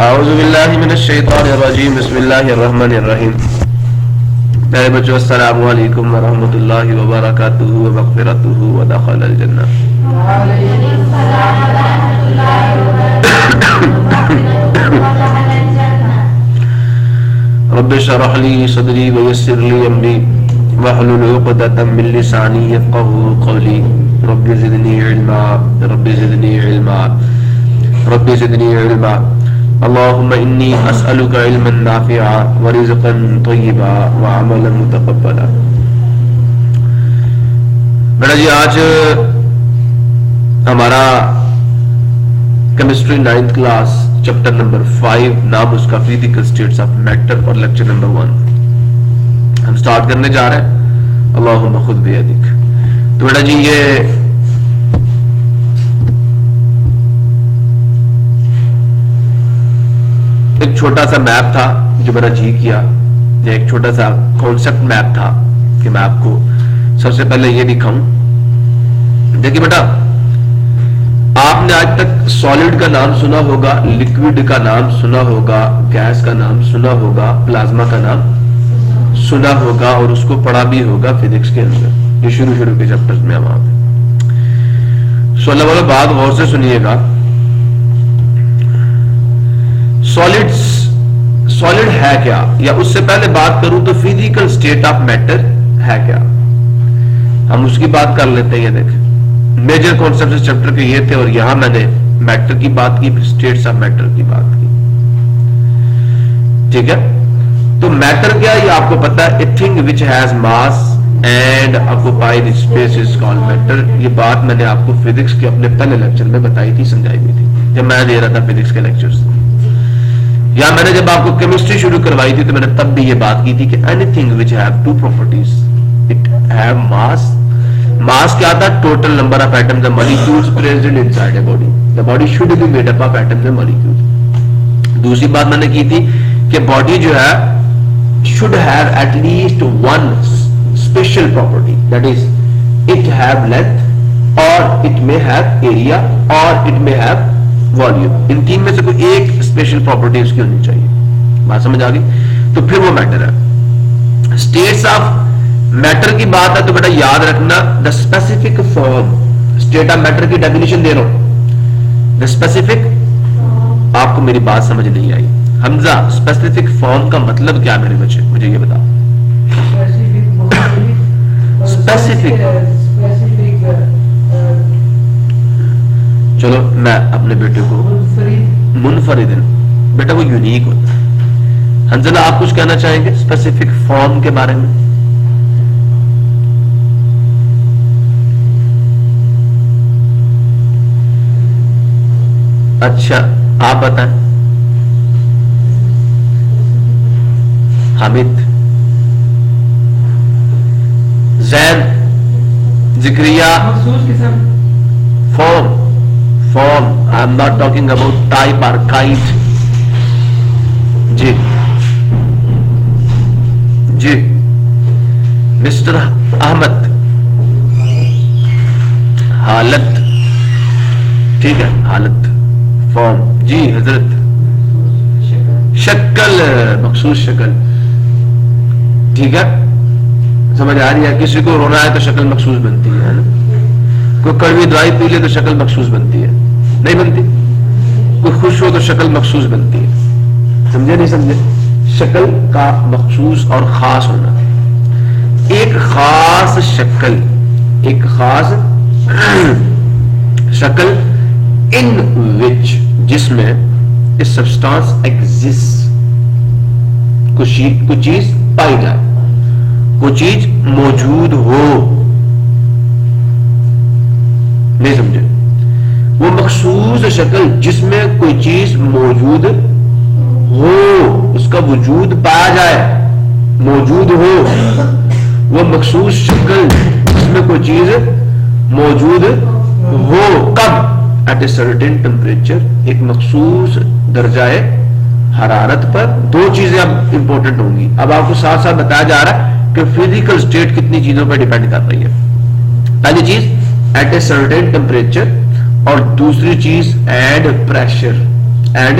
اعوذ باللہ من الشیطان الرجیم بسم اللہ الرحمن الرحیم. میرے بچوں السلام علیکم ورحمۃ اللہ وبرکاتہ ومغفرتہ ودخل الجنہ. رب اشرح لی صدری ویسر لی امری واحلل عقدۃ من لسانی یفقهوا قولی. رب زدنی علما رب زدنی علما رب زدنی علما. اللهم انی اسألک علما نافعا ورزقا طیبا وعملا متقبلا. بیٹا جی آج ہمارا chemistry 9th class chapter number 5 نام اس کا فزیکل اسٹیٹس آف میٹر اور لیکچر نمبر 1 ہم سٹارٹ کرنے جا رہے ہیں. اللہم خذ بیدک. تو بیٹا جی یہ ایک چھوٹا سا میپ تھا جو میرا جی کیا, یا ایک چھوٹا سا کانسیپٹ میپ تھا کہ میں آپ کو سب سے پہلے یہ دکھاؤں. دیکھیے بیٹا, آپ نے آج تک سالڈ کا نام سنا ہوگا, لکوڈ کا نام سنا ہوگا, گیس کا نام سنا ہوگا, پلازما کا نام سنا ہوگا اور اس کو پڑھا بھی ہوگا فزکس کے اندر. یہ شروع کے چیپٹرز میں وہاں پہ. سو اللہ والا بات غور سے سنیے گا. سالڈ ہے کیا, یا اس سے پہلے بات کروں تو فزیکل اسٹیٹ آف میٹر ہے کیا, ہم اس کی بات کر لیتے ہیں. یہ دیکھیں میجر کانسیپٹ اس چیپٹر کے یہ تھے, اور یہاں میں نے میٹر کی بات کی, اسٹیٹس آف میٹر کی بات کی. ٹھیک ہے, تو میٹر کیا یہ آپ کو پتا ہے. A thing which has mass and occupied space is called matter. یہ بات میں نے آپ کو فزکس کے اپنے پہلے لیکچر میں بتائی تھی, سمجھائی ہوئی تھی جب میں دے رہا تھا فزکس کے لیکچرز. یا میں نے جب آپ کو کیمسٹری شروع کروائی تھی تو میں نے تب بھی یہ بات کی تھی کہ anything which have two properties, it have mass. Mass کیا تھا؟ Total number of atoms and molecules present inside a body. The body should be made up of atoms and molecules. دوسری بات میں نے کی تھی کہ باڈی جو ہے should have at least one special property, that is it have length or it may have area or it may have volume. ان تین میں سے کوئی ایک اسپیشل پراپرٹی اس کی ہونی چاہیے. بات سمجھ آ گئی؟ تو پھر وہ میٹر ہے. اسٹیٹس آف میٹر کی بات ہے تو بیٹا یاد رکھنا the specific form. State of matter کی ڈیفینیشن دے رہا ہوں. دا اسپیسیفک, آپ کو میری بات سمجھ نہیں آئی. حمزہ اسپیسیفک فارم کا مطلب کیا میرے بچے, مجھے یہ بتا. اسپیسیفک, چلو میں اپنے بیٹے کو منفردن, بیٹا وہ یونیک ہوتا ہے. حنزلہ آپ کچھ کہنا چاہیں گے اسپیسیفک فارم کے بارے میں؟ اچھا آپ بتائیں. Hamid, Zain, Zakariya. Form, I am not talking about type or kite. جی جی مسٹر احمد. حالت, ٹھیک ہے, حالت فارم. جی حضرت. شکل, مخصوص شکل. ٹھیک ہے, سمجھ آ رہی ہے. کسی کو رونا ہے تو شکل مخصوص بنتی ہے نا. کوئی کڑوی دوائی پی لے تو شکل مخصوص بنتی ہے, نہیں بنتی. کوئی خوش ہو تو شکل مخصوص بنتی ہے. سمجھے نہیں سمجھے؟ شکل کا مخصوص اور خاص ہونا. ایک خاص شکل, ایک خاص شکل ان وچ, جس میں اس سبسٹانس ایگزسٹ, کوئی چیز پائی جائے, کوئی چیز موجود ہو. نہیں سمجھے؟ وہ مخصوص شکل جس میں کوئی چیز موجود ہو, اس کا وجود پایا جائے, موجود ہو. وہ مخصوص شکل جس میں کوئی چیز موجود ہو. کب؟ ایٹ اے سرٹن ٹیمپریچر, ایک مخصوص درجہ حرارت پر. دو چیزیں اب امپورٹنٹ ہوں گی. اب آپ کو ساتھ ساتھ بتایا جا رہا ہے کہ فزیکل اسٹیٹ کتنی چیزوں پر ڈیپینڈ کر رہی ہے. پہلی چیز ایٹ اے سرٹن ٹیمپریچر, اور دوسری چیز and pressure. And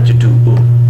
H2O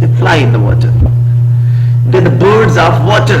They fly in the water. They're the birds of water.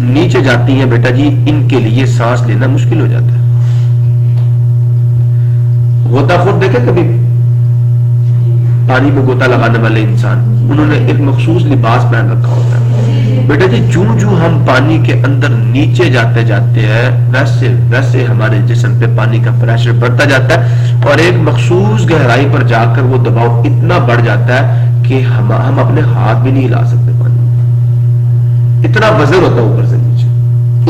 نیچے جاتی ہیں بیٹا جی ان کے لیے سانس لینا مشکل ہو جاتا ہے. غوطہ خود دیکھے کبھی پانی میں غوطہ لگانے والے انسان, انہوں نے ایک مخصوص لباس پہن رکھا ہوتا ہے. بیٹا جی جو ہم پانی کے اندر نیچے جاتے جاتے ہیں ویسے ویسے ہمارے جسم پہ پانی کا پریشر بڑھتا جاتا ہے, اور ایک مخصوص گہرائی پر جا کر وہ دباؤ اتنا بڑھ جاتا ہے کہ ہم اپنے ہاتھ بھی نہیں ہلا سکتے. پانی اتنا وزن ہوتا ہے اوپر سے نیچے,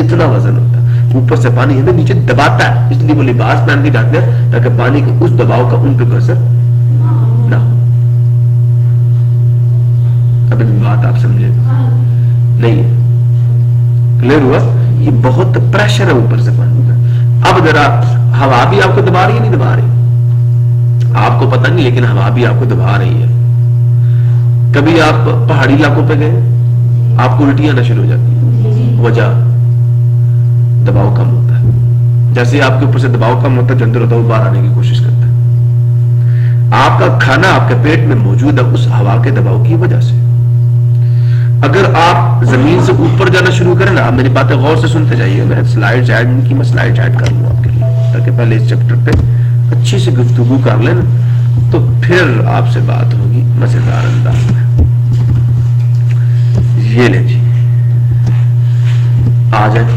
اتنا وزن ہوتا ہے اوپر سے پانی ہمیں نیچے دباتا ہے, اس لیے وہ لباس پہن کے جاتے ہیں تاکہ پانی کے اس دباؤ کا ان پہ اثر نہ ہو. اب بات آپ سمجھے نہیں ہے, کلیئر ہوا؟ یہ بہت پریشر ہے اوپر سے پانی کا. اب ذرا ہوا بھی آپ کو دبا رہی ہے نہیں دبا رہی آپ کو پتہ نہیں, لیکن ہوا بھی آپ کو دبا رہی ہے. کبھی آپ پہاڑی علاقوں پہ گئے, آپ کو الٹیاں آنا شروع ہو جاتی ہیں, وجہ دباؤ کم ہوتا ہے. جیسے آپ کے اوپر سے دباؤ کم ہوتا ہے, جو اندر ہوتا ہے وہ باہر آنے کی کوشش کرتا ہے. آپ کا کھانا آپ کے پیٹ میں موجود ہے اس ہوا کے دباؤ کی وجہ سے. اگر آپ زمین سے اوپر جانا شروع کریں نا, آپ میری باتیں غور سے سنتے جائیے, میں سلائیڈ ایڈ کر لوں آپ کے لیے تاکہ پہلے اس چیپٹر پہ اچھی سے گفتگو کر لیں نا, تو پھر آپ سے بات ہوگی مزیدار انداز میں. یہ لیں جی, آ جائیں.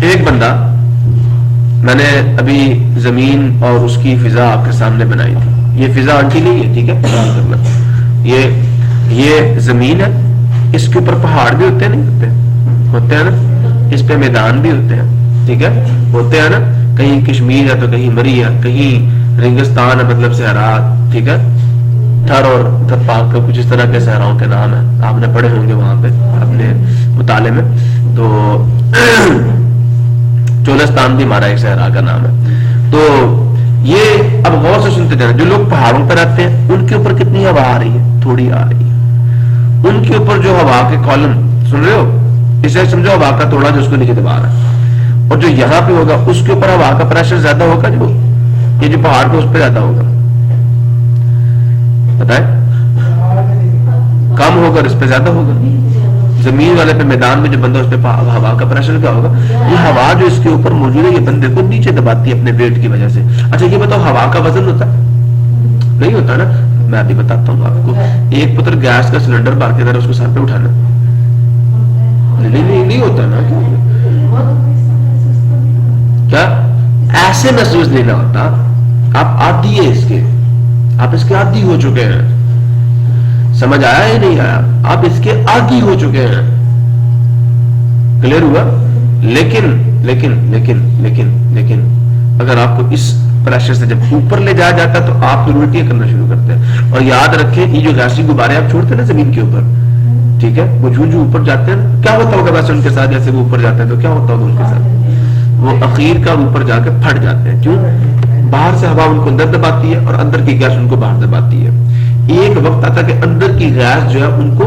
ایک بندہ, میں نے ابھی زمین اور اس کی فضا آپ کے سامنے بنائی تھی. یہ فضا آنٹی نہیں ہے, ٹھیک ہے, یہ زمین ہے, اس کے اوپر پہاڑ بھی ہوتے ہیں نہیں ہوتے ہیں نا, اس پہ میدان بھی ہوتے ہیں, ٹھیک ہے, ہوتے ہیں نا. کہیں کشمیر ہے تو کہیں مری ہے, کہیں ریگستان ہے مطلب صحرا, ٹھیک ہے, تھر اور پاک کا کچھ اس طرح کے صحراؤں کے نام ہیں, آپ نے پڑھے ہوں گے وہاں پہ اپنے مطالعے میں. تو چولستان بھی ہمارا ایک صحرا کا نام ہے. تو یہ اب غور سے سنتے جانا, جو لوگ پہاڑوں پر رہتے ہیں ان کے اوپر کتنی ہوا آ رہی ہے, تھوڑی آ رہی ہے. ان کے اوپر جو ہوا کے کالم سن رہے ہو, اسے سمجھو ہوا کا توڑا جو اس کو نیچے دبا رہا ہے, اور جو یہاں پہ ہوگا اس کے اوپر ہوا کا پریشر زیادہ ہوگا, جو یہ جو پہاڑ پہ اس پہ زیادہ ہوگا, پتہ ہے, کم ہوگا اس پہ زیادہ ہوگا. زمین والے پہ میدان میں جو بندہ اس پہ ہوا کا پریشر کیا ہوگا, یہ ہوا جو اس کے اوپر موجود ہے یہ بندے کو نیچے دباتی ہے اپنے ویٹ کی وجہ سے. اچھا یہ بتاؤ ہوا کا وزن ہوتا ہے نہیں ہوتا نا, میں ابھی بتاتا ہوں آپ کو. ایک پتر گیس کا سلنڈر بھر کے ذرا اس کو سر پہ اٹھانا, نہیں ہوتا نا, کیا ایسے محسوس نہیں ہوتا. آپ عادی ہے اس کے, آپ اس کے عادی ہو چکے ہیں, سمجھ آیا یا نہیں آیا, آپ اس کے عادی ہو چکے ہیں. کلیئر ہوا؟ لیکن لیکن لیکن لیکن لیکن اگر آپ کو اس پریشر سے جب اوپر لے جایا جاتا ہے تو آپ الٹیاں کرنا شروع کرتے ہیں. اور یاد رکھیں یہ جو گیسی غبارے آپ چھوڑتے ہیں نا زمین کے اوپر, ٹھیک ہے, وہ جو اوپر جاتے ہیں کیا ہوتا ہوگا ویسے ان کے ساتھ, جیسے وہ اوپر جاتے ہیں تو کیا ہوتا ہوگا ان کے ساتھ, وہ اخیر کا اوپر جا کے پھٹ جاتے ہیں. کیوں؟ باہر سے ہوا ان کو اندر دباتی ہے اور اندر کی گیس ان کو باہر دباتی ہے. ایک وقت آتا ہے کہ اندر کی گیس جو ہے ان کو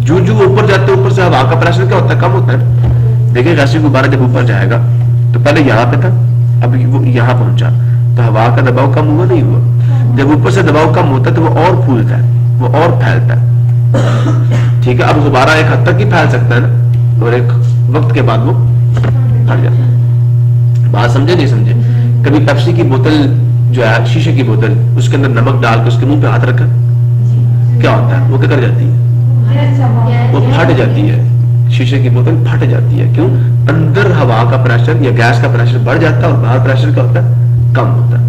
جو اوپر جاتے ہیں اوپر سے ہوا کا پریشر کیا ہوتا ہے, کم ہوتا ہے. دیکھیں گیسی غبارہ جب اوپر جائے گا تو پہلے یہاں پہ تھا, اب وہ یہاں پہنچا تو ہوا کا دباؤ کم ہوا نہیں ہوا. جب اوپر سے دباؤ کم ہوتا ہے تو وہ اور پھولتا ہے, وہ اور پھیلتا ہے, ٹھیک ہے. اب غبارہ ایک حد تک ہی پھیل سکتا ہے نا, اور ایک وقت کے بعد وہ پھٹ جاتا ہے. بات سمجھے نہیں سمجھے؟ کبھی پیپسی کی بوتل جو ہے شیشے کی بوتل, اس کے اندر نمک ڈال کے اس کے منہ پہ ہاتھ رکھا, کیا ہوتا ہے, وہ کیا کر جاتی ہے, وہ پھٹ جاتی ہے. شیشے کی بوتل پھٹ جاتی ہے. کیوں؟ اندر ہوا کا پریشر یا گیس کا پریشر بڑھ جاتا ہے اور باہر پریشر کیا ہوتا ہے, کم ہوتا ہے.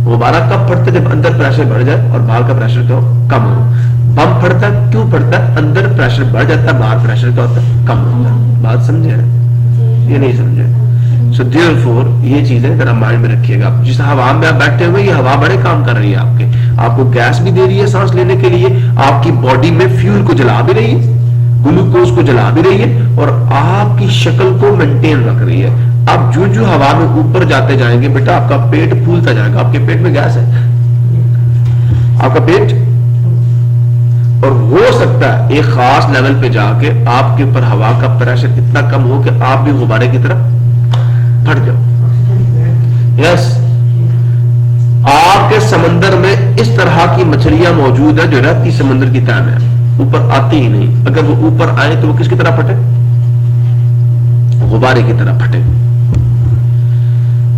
غبارہ کب پھٹتا ہے؟ جب اندر پریشر بڑھ جائے اور باہر کا پریشر کیا ہو, کم ہو. بم پھٹتا ہے, کیوں پھٹتا ہے؟ اندر پریشر بڑھ جاتا ہے, باہر پریشر کیا ہوتا ہے, کم ہوتا ہے. بات سمجھے یہ نہیں سمجھے؟ سو دیئرفور یہ چیزیں ذرا مائنڈ میں رکھیے گا. جس ہوا میں آپ بیٹھے ہوئے, یہ ہوا بڑے کام کر رہی ہے آپ کے, آپ کو گیس بھی دے رہی ہے سانس لینے کے لیے, آپ کی باڈی میں فیول کو جلا بھی رہی ہے, گلوکوز کو جلا بھی رہی ہے, اور آپ کی شکل کو مینٹین رکھ رہی ہے. آپ جو ہوا میں اوپر جاتے جائیں گے بیٹا آپ کا پیٹ پھولتا جائے گا. آپ کے پیٹ میں گیس ہے, آپ کا پیٹ, اور ہو سکتا ہے ایک خاص لیول پہ جا کے آپ کے اوپر ہوا کا پریشر اتنا کم ہو کہ آپ بھی غبارے کی طرح پھٹ جاؤ. یس, آپ کے سمندر میں اس طرح کی مچھلیاں موجود ہیں جو رہتی سمندر کی تہ میں اوپر آتی ہی نہیں. اگر وہ اوپر آئے تو وہ کس کی طرح پھٹے, غبارے کی طرح پھٹے.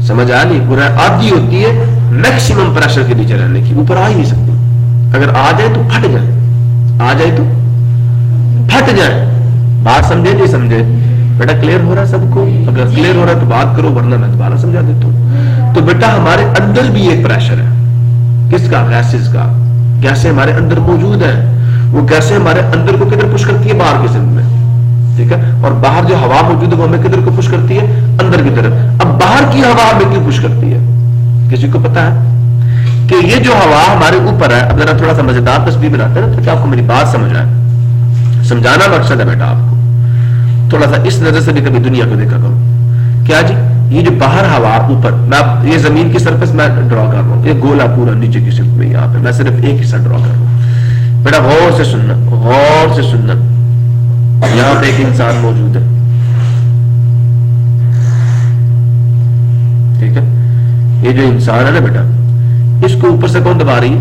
سمجھ آ نہیں؟ پورا عادی ہوتی ہے میکسیمم پریشر کے نیچے رہنے کی, اوپر آ ہی نہیں سکتی. اگر آ جائے تو پھٹ جائے, آ جائے تو پھٹ جائے. بات سمجھے نہیں سمجھے بیٹا؟ کلیئر ہو رہا ہے سب کو؟ اگر کلیئر ہو رہا ہے تو بات کرو, ورنہ میں دوبارہ سمجھا دیتا ہوں. تو بیٹا ہمارے اندر بھی ایک پریشر ہے. کس کا؟ گیسز کا. گیسیں ہمارے اندر موجود ہیں. وہ گیسیں ہمارے اندر کو کدھر پش کرتی ہے؟ باہر کی سمت میں, ٹھیک ہے. اور باہر جو ہوا موجود ہے وہ ہمیں کدھر کو پش کرتی ہے؟ اندر کی طرف. اب باہر کی ہوا ہمیں کیوں پش کرتی ہے؟ کسی کو پتا ہے کہ یہ جو ہوا ہمارے اوپر ہے؟ اب ذرا تھوڑا سا مزیدار تصویر بناتے ہیں تاکہ آپ کو میری بات سمجھ آئے. سمجھانا مقصد ہے بیٹا آپ کو. تھوڑا سا اس نظر سے بھی کبھی دنیا کو دیکھا کرو. کیا جی؟ یہ جو باہر ہوا اوپر, میں یہ زمین کی سرفیس میں ڈرا کر رہا ہوں, یہ گولا پورا نیچے کی سمت میں, یہاں پہ میں صرف ایک حصہ ڈرا کر رہا ہوں. بیٹا غور سے سننا, غور سے سننا. یہاں پہ ایک انسان موجود ہے, ٹھیک ہے. یہ جو انسان ہے نا بیٹا, اس کو اوپر سے کون دبا رہی ہے؟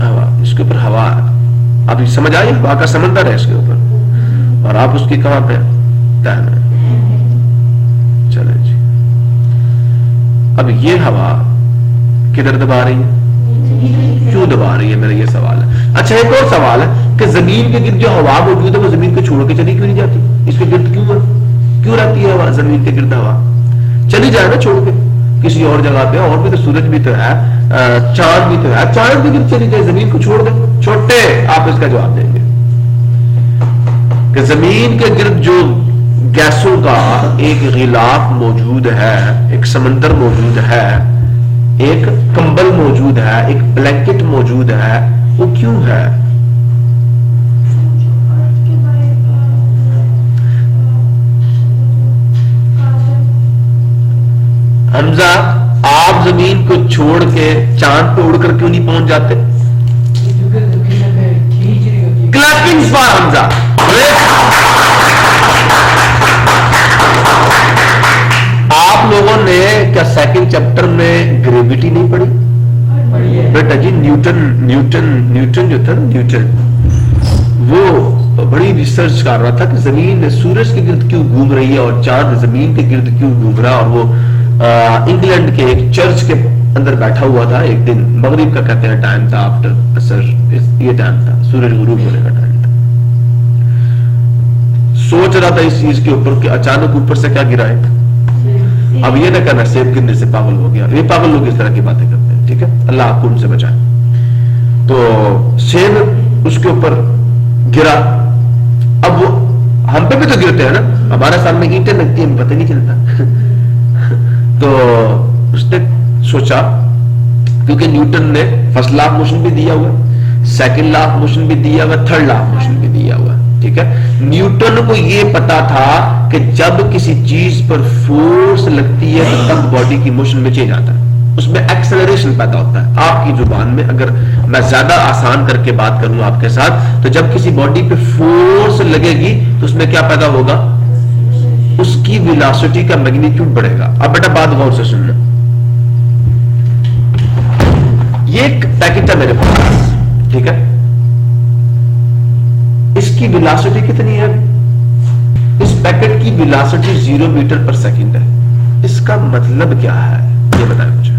ہوا. اس کے اوپر ہوا ہے. آپ یہ سمجھ آئی؟ ہوا کا سمندر ہے اس کے اوپر, اور آپ اس کی کہاں پہ تہ میں. چلے جی. اب یہ ہوا کدھر دبا رہی ہے؟ کیوں دبا رہی ہے؟ میرا یہ سوال ہے. اچھا ایک اور سوال ہے کہ زمین کے گرد جو ہوا موجود ہے وہ زمین کو چھوڑ کے چلی کیوں نہیں جاتی؟ اس کے گرد کیوں رہتی ہے ہوا؟ زمین کے گرد ہوا چلی جائے نا چھوڑ کے کسی اور جگہ پہ. اور بھی تو سورج بھی تو ہے, چاند بھی تو ہے, چاند کے گرد چلی جائے, زمین کو چھوڑ دے. چھوٹے آپ اس کا جواب دیں گے کہ زمین کے گرد جو گیسوں کا ایک غلاف موجود ہے, ایک سمندر موجود ہے, ایک کمبل موجود ہے, ایک بلینکٹ موجود ہے, وہ کیوں ہے؟ حمزہ آپ زمین کو چھوڑ کے چاند پہ اڑ کر کیوں نہیں پہنچ جاتے؟ کلیپنگ فار حمزہ. آپ لوگوں نے کیا سیکنڈ چیپٹر میں گریویٹی نہیں پڑھی؟ بیٹا جی نیوٹن جو تھا نا, نیوٹن وہ بڑی ریسرچ کر رہا تھا کہ زمین سورج کے گرد کیوں گھوم رہی ہے اور چاند زمین کے گرد کیوں گھوم رہا. اور وہ انگلینڈ کے ایک چرچ کے اندر بیٹھا ہوا تھا ایک دن, مغرب کا کہتے ہیں ٹائم تھا, آفٹر اثر یہ ٹائم تھا, سورج غروب ہونے کا ٹائم تھا. سوچ رہا تھا اس چیز کے اوپر کہ اچانک اوپر سے کیا گرا ہے. اب یہ نہ کہنا سیب گرنے سے پاگل ہو گیا, یہ پاگل لوگ اس طرح کی باتیں کرتے ہیں, ٹھیک ہے. اللہ آپ کو ان سے بچائے. تو سیب اس کے اوپر گرا. اب وہ ہم پہ بھی تو گرتے ہیں نا, ہمارے سامنے اینٹیں لگتی ہیں, پتہ نہیں چلتا. تو اس نے سوچا, کیونکہ نیوٹن نے فرسٹ لا آف موشن بھی دیا ہوا, سیکنڈ لا آف موشن بھی دیا ہوا, تھرڈ لا آف موشن بھی دیا ہوا, ٹھیک ہے. نیوٹن کو یہ پتا تھا کہ جب کسی چیز پر فورس لگتی ہے تو تب باڈی کی موشن میں چینج آتا ہے, اس میں ایکسلریشن پیدا ہوتا ہے. آپ کی زبان میں اگر میں زیادہ آسان کر کے بات کروں آپ کے ساتھ, تو جب کسی باڈی پہ فورس لگے گی تو اس میں کیا پیدا ہوگا؟ اس کی ویلاسٹی کا میگنیٹیوڈ بڑھے گا. اب بیٹا بات غور سے سننا. یہ ایک پیکٹ ہے میرے پاس, ٹھیک ہے. اس کی ویلاسٹی کتنی ہے؟ اس پیکٹ کی ویلاسٹی 0 میٹر پر سیکنڈ ہے. اس کا مطلب کیا ہے یہ بتائیں مجھے,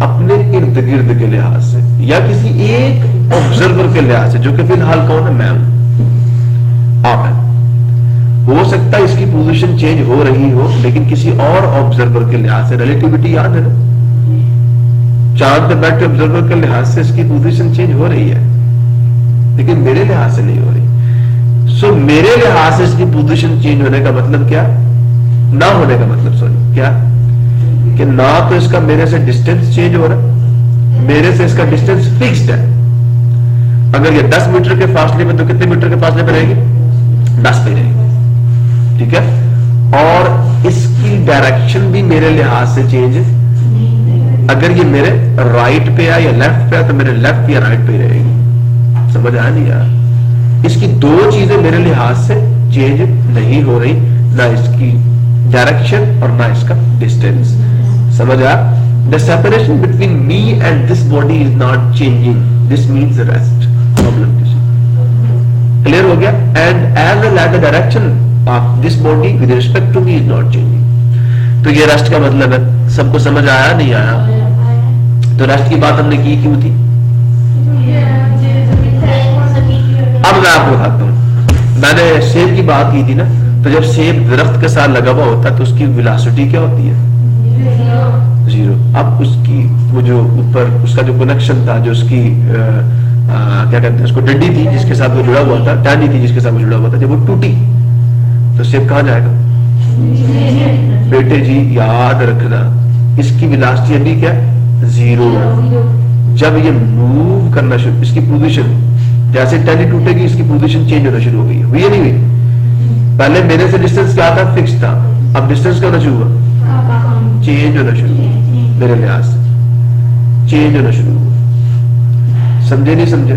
اپنے ارد گرد کے لحاظ سے یا کسی ایک آبزرور کے لحاظ سے, جو کہ فی الحال کون ہے؟ میں ہوں, آپ ہیں. ہو سکتا ہے اس کی پوزیشن چینج ہو رہی ہو, لیکن کسی اور آبزرور کے لحاظ سے ریلیٹیوٹی یاد ہے نا, چاند پہ بیٹھے آبزرور کے لحاظ سے اس کی پوزیشن چینج ہو رہی ہے, لیکن میرے لحاظ سے نہیں ہو رہی. سو میرے لحاظ سے اس کی پوزیشن چینج ہونے کا مطلب کیا؟ نہ ہونے کا مطلب سوری کیا کہ نہ تو اس کا میرے سے ڈسٹینس چینج ہو رہا ہے, میرے سے اس کا ڈسٹینس فکسڈ ہے. اگر یہ 10 میٹر کے فاصلے میں, تو کتنے میٹر کے فاصلے پہ رہے گی؟ 10 پہ رہے گی, ٹھیک ہے. اور اس کی ڈائریکشن بھی میرے لحاظ سے چینج ہے. اگر یہ میرے رائٹ پہ ہے یا لیفٹ پہ ہے تو میرے لیفٹ یا رائٹ پہ رہے گی. سمجھ آیا نہیں یار؟ اس کی دو چیزیں میرے لحاظ سے چینج نہیں ہو رہی, نہ اس کی ڈائریکشن اور نہ اس کا ڈسٹینس. سمجھ آیا؟ The separation between me and this body is not changing. This means the rest. Problem کسی کلیئر ہو گیا. And as well as the direction of this body with respect to me is not changing. تو یہ rest کا مطلب ہے. سب کو سمجھ آیا نہیں آیا؟ تو ریسٹ کی بات ہم نے کی کیوں تھی؟ اب میں آپ کو بتاتا ہوں. میں نے سیب کی بات کی تھی نا, تو جب سیب درخت کے ساتھ لگا ہوا ہوتا ہے تو اس کی ویلاسٹی کیا ہوتی ہے؟ زیرو. اب اس کی وہ جو اوپر اس کا جو کنیکشن تھا, جو اس کی کیا کہتے ہیں اس کو, ڈنڈی تھی جس کے ساتھ وہ جڑا ہوا تھا, ٹہنی تھی جس کے ساتھ وہ جڑا ہوا تھا, جب وہ ٹوٹی تو سیب کہاں جائے گا؟ بیٹے جی یاد رکھنا اس کی ویلاسٹی ابھی کیا زیرو. جب یہ موو کرنا شروع, اس کی پوزیشن جیسے ٹہنی ٹوٹے گی اس کی پوزیشن چینج ہونا شروع ہو گئی. ہوئی یا نہیں ہوئی؟ پہلے میرے سے ڈسٹینس کیا تھا؟ فکس تھا. اب ڈسٹینس کیا ہونا شروع ہوا؟ چینج ہونا شروع ہوا. میرے لحاظ سے چینج ہونا شروع ہوا. سمجھے نہیں سمجھے؟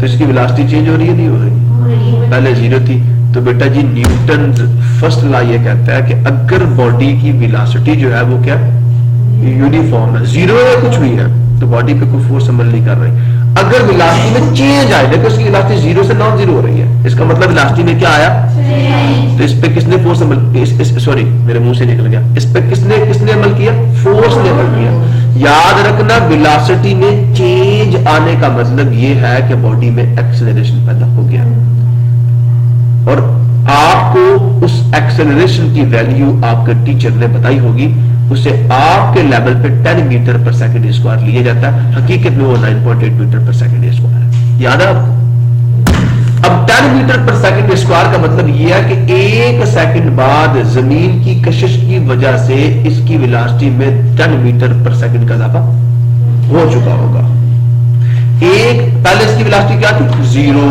تو اس کی ویلاسٹی چینج ہو رہی ہے نہیں ہو رہی؟ پہلے زیرو تھی. تو بیٹا جی نیوٹن فرسٹ لا یہ کہتا ہے کہ اگر باڈی کی ویلاسٹی جو ہے وہ کیا یونیفارم ہے, زیرو ہے کچھ بھی ہے, تو باڈی پہ کوئی فورس عمل نہیں کر رہی. اگر ویلاسٹی میں چینج آئے, دیکھو اس کی ویلاسٹی زیرو سے نان زیرو ہو رہی ہے, اس کا مطلب ویلاسٹی میں کیا آیا؟ تو اس پہ کس نے فورس عمل, سوری میرے منہ سے نکل گیا, اس پہ کس نے عمل کیا؟ فورس نے عمل کیا. یاد رکھنا ویلاسٹی میں چینج آنے کا مطلب یہ ہے کہ باڈی میں ایکسلریشن پیدا ہو گیا, اور آپ کو اس ایکسلریشن کی ویلیو آپ کے ٹیچر نے بتائی ہوگی. اسے آپ کے لیول پہ 10 میٹر پر سیکنڈ اسکوائر لیا جاتا ہے, حقیقت میں وہ 9.8 میٹر پر سیکنڈ اسکوائر ہے. یاد ہے آپ کو؟ اب 10 میٹر پر سیکنڈ اسکوائر کا مطلب یہ ہے کہ ایک سیکنڈ بعد زمین کی کشش کی وجہ سے اس کی ویلاسٹی میں 10 میٹر پر سیکنڈ کا اضافہ ہو چکا ہوگا. پہلے اس کی ویلاسٹی کیا تھی؟ زیرو.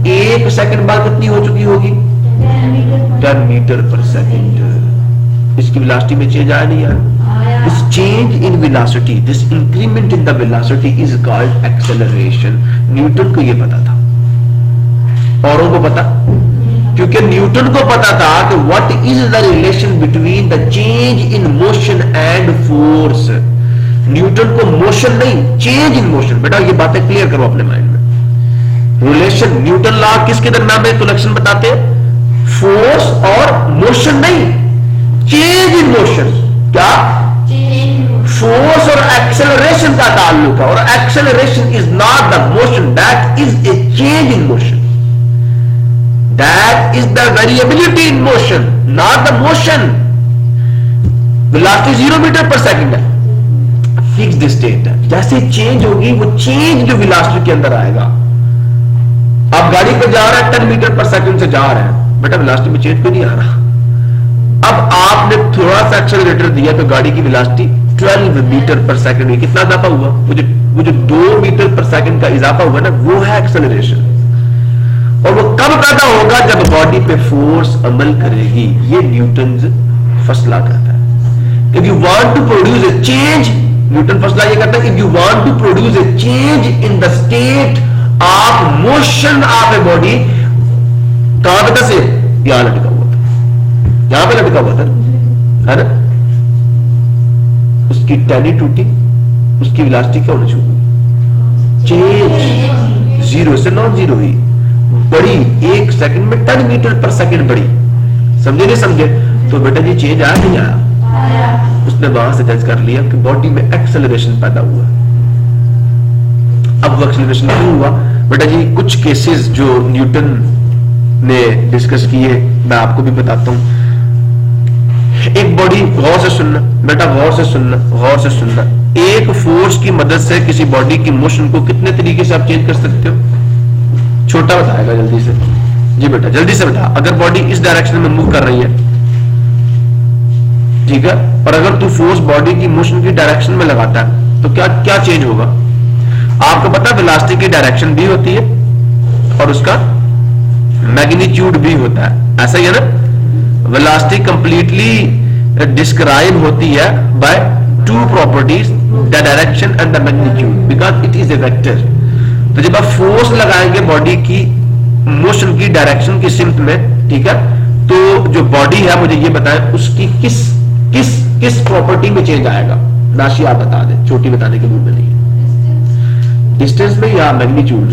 ایک سیکنڈ بعد کتنی ہو چکی ہوگی؟ 10 میٹر پر سیکنڈ. اس کی ویلاسٹی میں چینج آیا نہیں آیا؟ This change in velocity, this increment in the velocity is called acceleration. Newton کو یہ پتا تھا, اوروں کو پتا, کیونکہ نیوٹن کو پتا تھا کہ what is the relation between the change in motion and force. Newton کو موشن نہیں, چینج ان موشن. بیٹا یہ باتیں کلیئر کرو اپنے مائنڈ میں. ریلیشن نیوٹن لا کس کے درمیان میں کنیکشن بتاتے ہیں؟ فورس اور موشن نہیں, چینج ان موشن. کیا فورس اور ایکسلریشن کا تعلق ہے, اور acceleration is not the motion, that is a change in motion. That is the variability in motion, not the motion. Velocity 0 metre per second ہے, fix state ہے. جیسے change ہوگی وہ چینج جو ویلاسٹی کے اندر آئے گا. آپ گاڑی پہ جا رہے ہیں 10 میٹر پر سیکنڈ سے جا رہے ہیں, بیٹا ویلاسٹی میں چینج کوئی نہیں آ رہا. اب آپ نے تھوڑا سا ایکسلریٹر دیا تو گاڑی کی ویلاسٹی 12 میٹر پر سیکنڈ ہوئی. کتنا اضافہ ہوا؟ وہ جو 2 میٹر پر سیکنڈ کا اضافہ ہوا نا, وہ ہے ایکسلریشن. اور وہ کب پیدا ہوگا؟ جب باڈی پہ فورس عمل کرے گی. یہ نیوٹن فرسٹ لا کہتا ہے. If you want to produce a change, Newton first law یہ کہتا ہے, if you want to produce a change in the state of motion of a body, کہاں پہ تھا سے؟ یہاں لٹکا ہوا تھا, یہاں پہ لٹکا ہوا تھا, ہے نا. اس کی ٹہنی ٹوٹی, اس کی ویلاسٹی کیا ہونا شروع ہوئی؟ چینج. زیرو سے نان زیرو ہوئی, بڑی. ایک سیکنڈ میں 10 میٹر پر سیکنڈ بڑی. سمجھے نہیں سمجھے؟ تو بیٹا جی چینج آیا نہیں آیا؟ اس نے وہاں سے جج کر لیا کہ باڈی میں ایکسلریشن پیدا ہوا. اب وہ ایکسلریشن کیوں ہوا؟ بیٹا جی کچھ کیسز جو نیوٹن نے ڈسکس کیے میں آپ کو بھی بتاتا ہوں. ایک باڈی, غور سے سننا بیٹا, غور سے سننا, غور سے سننا. ایک فورس کی مدد سے کسی باڈی کی موشن کو کتنے طریقے سے آپ چینج کر سکتے ہو؟ چھوٹا بتائے گا جلدی سے. جی بیٹا جلدی سے بتا. اگر باڈی اس ڈائریکشن میں موو کر رہی ہے, ٹھیک ہے, اور اگر تو فورس باڈی کی موشن کی ڈائریکشن میں لگاتا ہے تو کیا چینج ہوگا؟ آپ کو پتا ویلاسٹی کی ڈائریکشن بھی ہوتی ہے اور اس کا میگنیچیوڈ بھی ہوتا ہے, ایسا ہی ہے نا. ویلاسٹی کمپلیٹلی ڈسکرائب ہوتی ہے by 2 properties, the direction and the magnitude, because it is a vector. تو جب آپ فورس لگائیں گے باڈی کی موشن کی ڈائریکشن کی سمت میں, ٹھیک ہے, تو جو باڈی ہے مجھے یہ بتائیں اس کی کس پراپرٹی میں چینج آئے گا؟ راشی آپ بتا دیں, چھوٹی بتانے کے موڈ میں نہیں ہے. ڈسٹینس میں یا magnitude?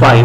5।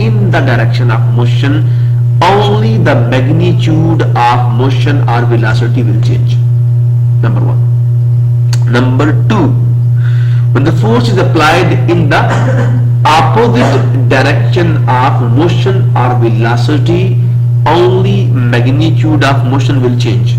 in the direction of motion, only the magnitude of motion or velocity will change. Number 1. Number 2, when the force is applied in the opposite direction of motion or velocity, only magnitude of motion will change.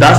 10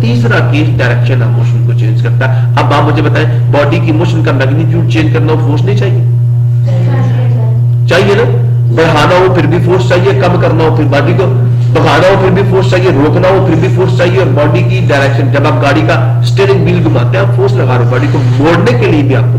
تیسرا case direction of motion کو change کرتا ہے. اب آپ مجھے بتائیں body کی motion کا میگنیٹیوڈ چینج کرنا ہو فورس نہیں چاہیے؟ چاہیے نا. بڑھانا ہو پھر بھی فورس چاہیے, کم کرنا ہو پھر باڈی کو بڑھانا ہو پھر بھی فورس چاہیے, روکنا ہو پھر بھی فورس چاہیے. اور باڈی کی ڈائریکشن جب آپ گاڑی کا اسٹیئرنگ ویل گھماتے ہیں آپ فورس لگا رہے ہو, باڈی کو موڑنے کے لیے بھی آپ کو